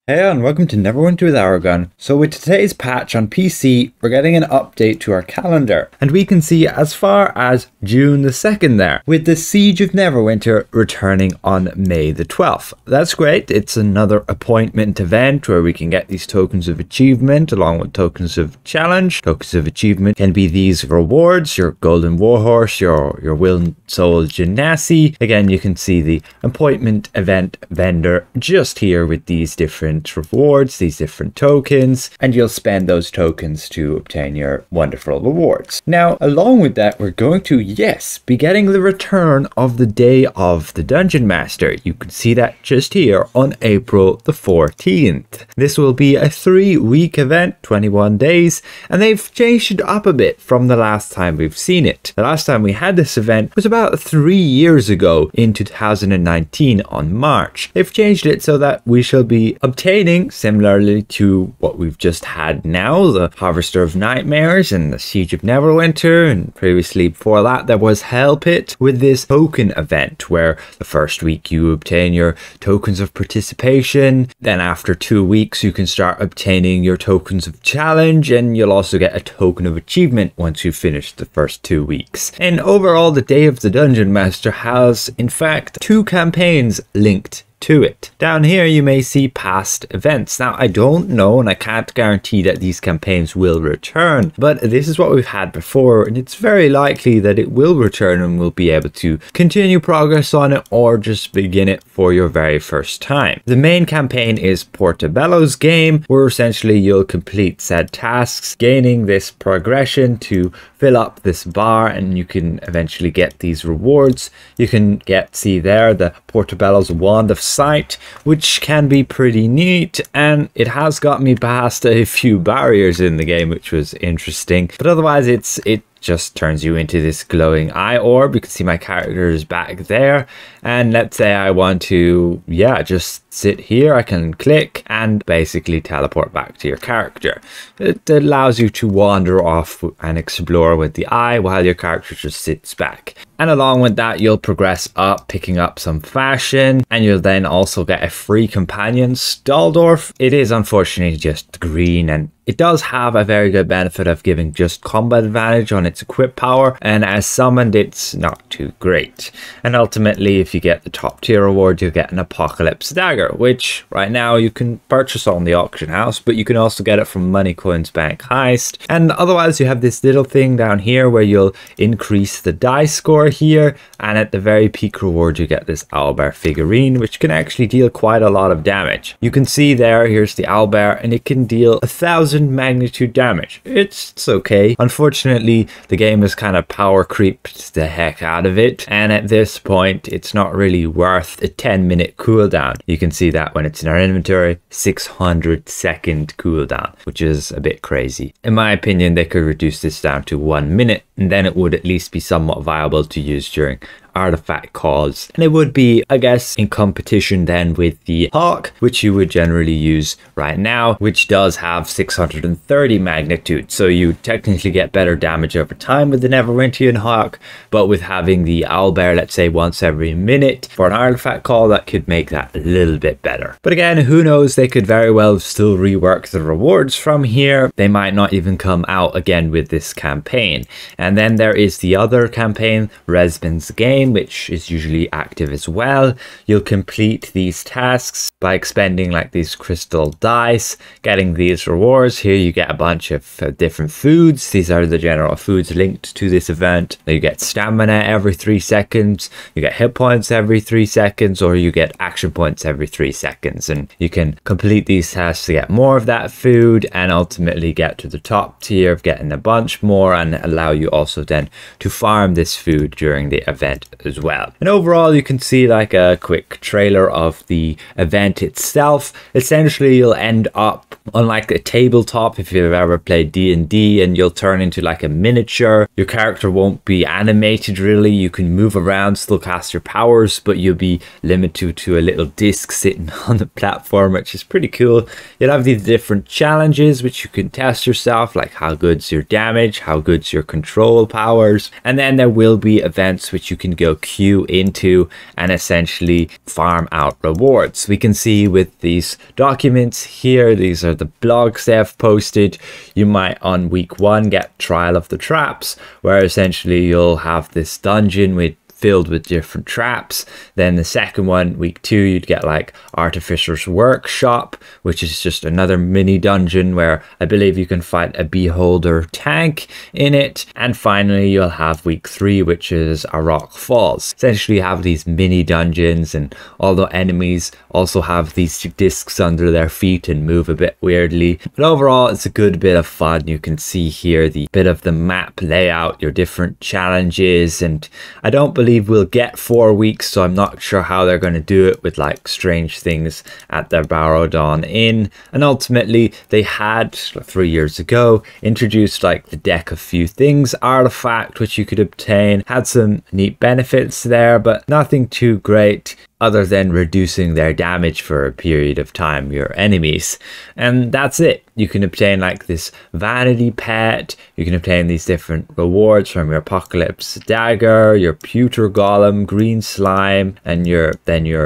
Hey and welcome to Neverwinter with Aragon. So with today's patch on PC, we're getting an update to our calendar. And we can see as far as June the 2nd there, with the Siege of Neverwinter returning on May the 12th. That's great. It's another appointment event where we can get these tokens of achievement along with tokens of challenge. Tokens of achievement can be these rewards, your Golden Warhorse, your Will Soul Genasi. Again, you can see the appointment event vendor just here with these different rewards, these different tokens, and you'll spend those tokens to obtain your wonderful rewards. Now, along with that, we're going to, yes, be getting the return of the Day of the Dungeon Master. You can see that just here on April the 14th. This will be a 3-week event, 21 days, and they've changed it up a bit from the last time we've seen it. The last time we had this event was about 3 years ago in 2019 on March. They've changed it so that we shall be obtaining, similarly to what we've just had now, the Harvester of Nightmares and the Siege of Neverwinter, and previously before that there was Hell Pit, with this token event where the first week you obtain your tokens of participation, then after 2 weeks you can start obtaining your tokens of challenge, and you'll also get a token of achievement once you finish the first 2 weeks. And overall, the Day of the Dungeon Master has in fact 2 campaigns linked to it. Down here you may see past events. Now I don't know and I can't guarantee that these campaigns will return, but this is what we've had before and it's very likely that it will return and we'll be able to continue progress on it or just begin it for your very first time. The main campaign is Portobello's Game, where essentially you'll complete said tasks, gaining this progression to fill up this bar, and you can eventually get these rewards. You can see there the Portobello's Wand of Sight, which can be pretty neat, and it has got me past a few barriers in the game, which was interesting. But otherwise it just turns you into this glowing eye orb. You can see my character is back there, and let's say I want to just sit here, I can click and basically teleport back to your character. It allows you to wander off and explore with the eye while your character just sits back. And along with that, you'll progress up, picking up some fashion, and you'll then also get a free companion, Stalldorf. It is unfortunately just green, and it does have a very good benefit of giving just combat advantage on its equip power, and as summoned it's not too great. And ultimately, if you get the top tier reward, you'll get an Apocalypse Dagger, which right now you can purchase on the auction house, but you can also get it from Money Coins Bank Heist. And otherwise you have this little thing down here where you'll increase the die score here, and at the very peak reward you get this owlbear figurine, which can actually deal quite a lot of damage. You can see here's the owlbear, and it can deal 1,000 magnitude damage. It's okay. Unfortunately, the game has kind of power creeped the heck out of it, and at this point it's not really worth a 10-minute cooldown. You can see that when it's in our inventory, 600-second cooldown, which is a bit crazy. In my opinion, they could reduce this down to 1 minute, and then it would at least be somewhat viable to use during artifact calls, and it would be, I guess, in competition then with the Hawk, which you would generally use right now, which does have 630 magnitude, so you technically get better damage over time with the Neverwinter Hawk, but with having the owlbear, let's say once every minute for an artifact call, that could make that a little bit better. But again, who knows, they could very well still rework the rewards from here. They might not even come out again with this campaign. And then there is the other campaign, Resman's Game, which is usually active as well. You'll complete these tasks by expending like these crystal dice, getting these rewards. Here you get a bunch of different foods. These are the general foods linked to this event. You get stamina every 3 seconds, you get hit points every 3 seconds, or you get action points every 3 seconds, and you can complete these tasks to get more of that food and ultimately get to the top tier of getting a bunch more, and allow you also then to farm this food during the event as well. And overall, you can see like a quick trailer of the event itself. Essentially, you'll end up Unlike a tabletop, if you've ever played D&D and you'll turn into like a miniature, your character won't be animated really. You can move around, still cast your powers, but you'll be limited to a little disc sitting on the platform, which is pretty cool. You'll have these different challenges which you can test yourself, like how good's your damage, how good's your control powers, and then there will be events which you can go queue into and essentially farm out rewards. We can see with these documents here, these are the blogs they have posted. You might on week 1 get Trial of the Traps, where essentially you'll have this dungeon filled with different traps. Then the second one, week 2, you'd get like Artificer's Workshop, which is just another mini dungeon where I believe you can fight a beholder tank in it. And finally you'll have week 3, which is a Rock Falls. Essentially you have these mini dungeons, and although enemies also have these discs under their feet and move a bit weirdly, but overall it's a good bit of fun. You can see here the bit of the map layout, your different challenges, and I don't believe we'll get 4 weeks, so I'm not sure how they're going to do it with like strange things at their Barrowdawn Inn. And ultimately they had 3 years ago introduced like the Deck of Few Things artifact, which you could obtain. Had some neat benefits there, but nothing too great other than reducing their damage for a period of time, your enemies. And that's it. You can obtain like this vanity pet, you can obtain these different rewards from your Apocalypse Dagger, your Pewter Golem, Green Slime, and your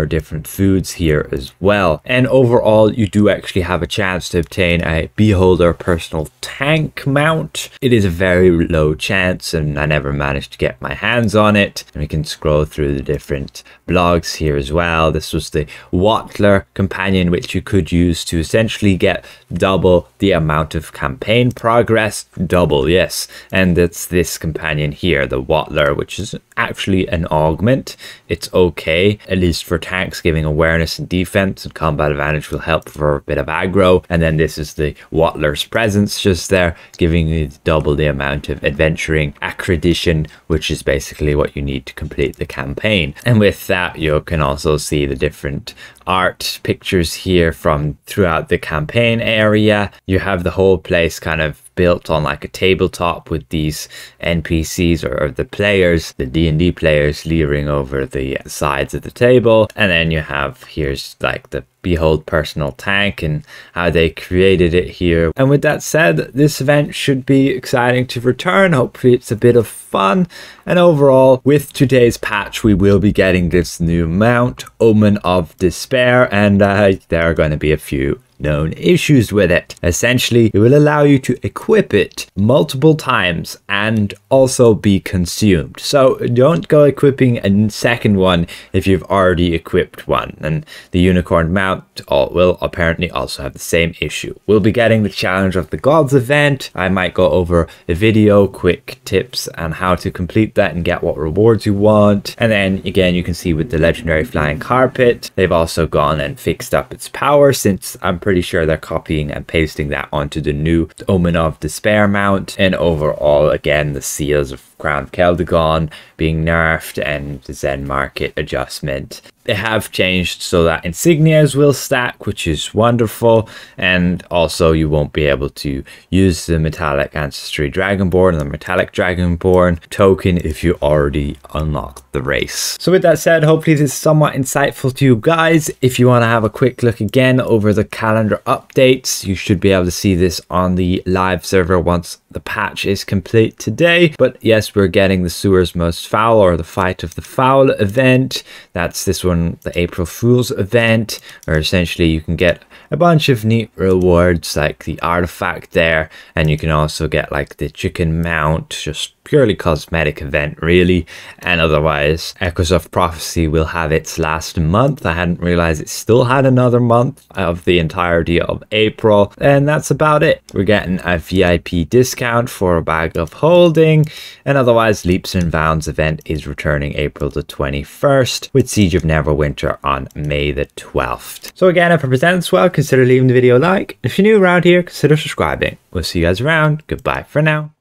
different foods here as well. And overall you do actually have a chance to obtain a Beholder personal tank mount. It is a very low chance and I never managed to get my hands on it. And we can scroll through the different blogs here as well. This was the Wattler Companion, which you could use to essentially get double the amount of campaign progress. Double, yes. And it's this companion here, the Wattler, which is actually an augment. It's okay, at least for tanks, giving awareness and defense, and combat advantage will help for a bit of aggro. And then this is the Wattler's Presence just there, giving you double the amount of adventuring accreditation, which is basically what you need to complete the campaign. And with that you can also see the different art pictures here from throughout the campaign area. You have the whole place kind of built on like a tabletop with these NPCs or the players, the D&D players, leering over the sides of the table. And then you have here's like the Behold personal tank and how they created it here. And with that said, this event should be exciting to return. Hopefully it's a bit of fun. And overall, with today's patch, we will be getting this new mount, Omen of Despair, and there are going to be a few known issues with it. Essentially, it will allow you to equip it multiple times and also be consumed. So don't go equipping a second one if you've already equipped one. And the Unicorn mount will apparently also have the same issue. We'll be getting the Challenge of the Gods event. I might go over a video, quick tips on how to complete that and get what rewards you want. And then again, you can see with the Legendary Flying Carpet, they've also gone and fixed up its power, since I'm pretty sure they're copying and pasting that onto the new Omen of Despair mount. And overall, again, the seals of Crown of Keldagon being nerfed and the Zen market adjustment. They have changed so that insignias will stack, which is wonderful. And also you won't be able to use the Metallic Ancestry Dragonborn and the Metallic Dragonborn token if you already unlocked the race. So with that said, hopefully this is somewhat insightful to you guys. If you want to have a quick look again over the calendar updates, you should be able to see this on the live server once the patch is complete today. But yes, we're getting the Sewer's Most Foul, or the Fight of the Foul event. That's this one, the April Fool's event, where essentially you can get a bunch of neat rewards like the artifact there, and you can also get like the chicken mount, just purely cosmetic event really. And otherwise, Echoes of Prophecy will have its last month. I hadn't realized it still had another month of the entirety of April, and that's about it. We're getting a VIP discount for a bag of holding, and otherwise Leaps and Bounds event is returning April the 21st, with Siege of Neverwinter on May the 12th. So again, if it presents well, consider leaving the video a like. If you're new around here, consider subscribing. We'll see you guys around. Goodbye for now.